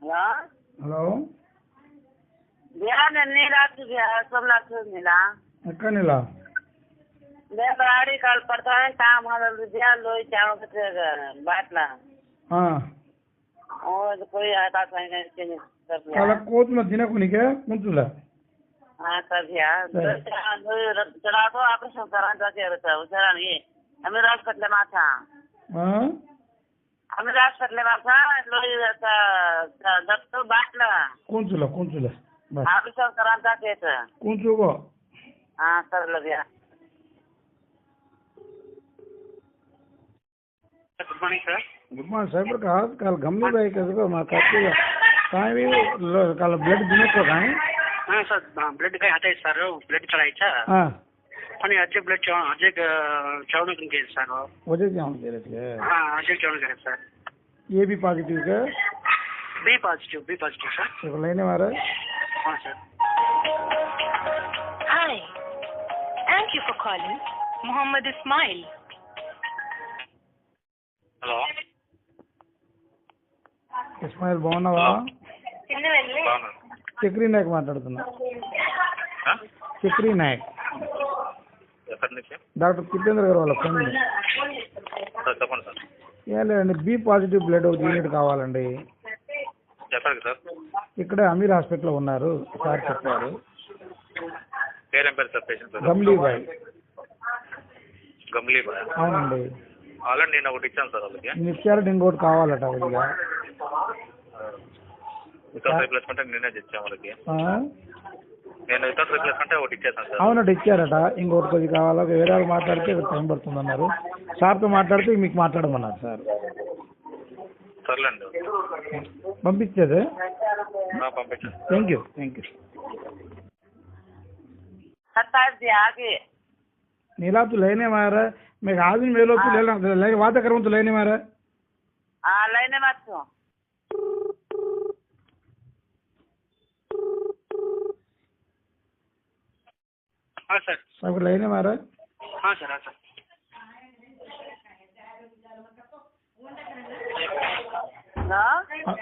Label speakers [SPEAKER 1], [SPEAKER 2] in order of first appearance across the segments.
[SPEAKER 1] hello
[SPEAKER 2] hello
[SPEAKER 1] भैया नन्ही रात भैया सब लाख मिला
[SPEAKER 2] ఎక్కడ నీలా
[SPEAKER 1] मैं बराड़ी कल पड़ता है काम हमारे भैया लोई चावल के बाटला और कोई आता था के
[SPEAKER 2] అలా కోతులు తినకు నీకే ముంచులే
[SPEAKER 1] हाँ सर भैया चढ़ा तो ऑपरेशन करा जाके रहता उधर नहीं हमें हॉस्पिटल में था हमें हॉस्पिटल में था लोई डॉक्टर बाटला
[SPEAKER 2] కొంచులే కొంచులే
[SPEAKER 1] ऑपरेशन करा जाके था
[SPEAKER 2] కొంచుకో
[SPEAKER 1] हाँ सर भैया good morning sir
[SPEAKER 2] good morning साहब का कल गमली भाई कैसे मां काफी काई कल ब्लड दिने को काई
[SPEAKER 3] हां सर ब्लड काय आता है सर ब्लड चढ़ायचा
[SPEAKER 2] हां
[SPEAKER 3] आणि अजय ब्लड अजय चढ़ने के सर
[SPEAKER 2] वजह क्या होने रहे थे
[SPEAKER 3] हां अजय चढ़ने करे सर
[SPEAKER 2] ये भी पॉजिटिव है
[SPEAKER 3] बी पॉजिटिव सर
[SPEAKER 2] तो लेने वाला
[SPEAKER 3] हां sir
[SPEAKER 4] hi thank you for calling Mohammed Ismail
[SPEAKER 3] hello
[SPEAKER 2] Ismail బాగున్నావా చక్రీ నాయక్ మాట్లాడుతున్నా చక్రీ నాయక్ డాక్టర్ తిప్పేంద్ర గారు వాళ్ళ ఫ్రెండ్
[SPEAKER 3] చెప్పండి సార్
[SPEAKER 2] ఏం లేదండి బి పాజిటివ్ బ్లడ్ ఒక యూనిట్ కావాలండి
[SPEAKER 3] చెప్పండి సార్
[SPEAKER 2] ఇక్కడే అమీర్ హాస్పిటల్లో ఉన్నారు సార్ చెప్పారు
[SPEAKER 3] పేరేం పేరు సార్ పేషెంట్
[SPEAKER 2] గమ్లీబాయ్
[SPEAKER 3] గమ్లీబాయ్
[SPEAKER 2] అవునండి
[SPEAKER 3] ఆల్రెడీ నేను ఒకటి ఇచ్చాను సార్ వాళ్ళకి
[SPEAKER 2] నేను ఇచ్చారు ఇంకోటి కావాలట కొద్దిగా
[SPEAKER 3] వితౌట్ రీప్లేస్మెంట్ నేనే ఇచ్చాను వాళ్ళకి నేను వితౌట్ రీప్లేస్మెంట్ ఒకటి ఇచ్చేసాను సార్
[SPEAKER 2] అవునట ఇచ్చారట ఇంకోటి కొద్దిగా కావాలా వేరే వాళ్ళు మాట్లాడితే టైం పడుతుంది అన్నారు సార్తో మాట్లాడితే మీకు మాట్లాడమన్నారు సార్
[SPEAKER 3] సర్లేండి
[SPEAKER 2] పంపించేది
[SPEAKER 3] పంపించండి
[SPEAKER 2] థ్యాంక్ యూ
[SPEAKER 1] 27 दिया आगे
[SPEAKER 2] नीला तो लेने मारा मैं आदमी मेलो तो लेने वादा करूँ तो लेने मारा
[SPEAKER 1] हाँ लेने मत तो
[SPEAKER 3] हाँ सर
[SPEAKER 2] सब लेने मारा
[SPEAKER 3] हाँ सर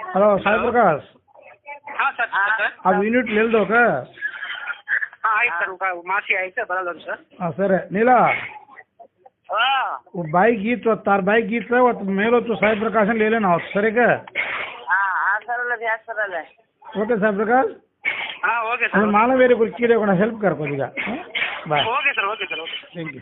[SPEAKER 2] हेलो साई प्रकाश
[SPEAKER 3] हाँ सर सर
[SPEAKER 2] अब यूनिट ले दो का
[SPEAKER 3] हाँ आई सर मासी आई सर बराबर सर
[SPEAKER 2] हाँ सर नीला वो बाइक गीत तो तार बाइक गीत है वो मेलो तो साई प्रकाश ले लेना सर क्या
[SPEAKER 1] हाँ सर भैया सर ले
[SPEAKER 2] ओके साई प्रकाश
[SPEAKER 3] हाँ ओके सर
[SPEAKER 2] माला वेरे कुछ कीड़े को हेल्प कर को दिगा bye
[SPEAKER 3] okay sir
[SPEAKER 2] thank you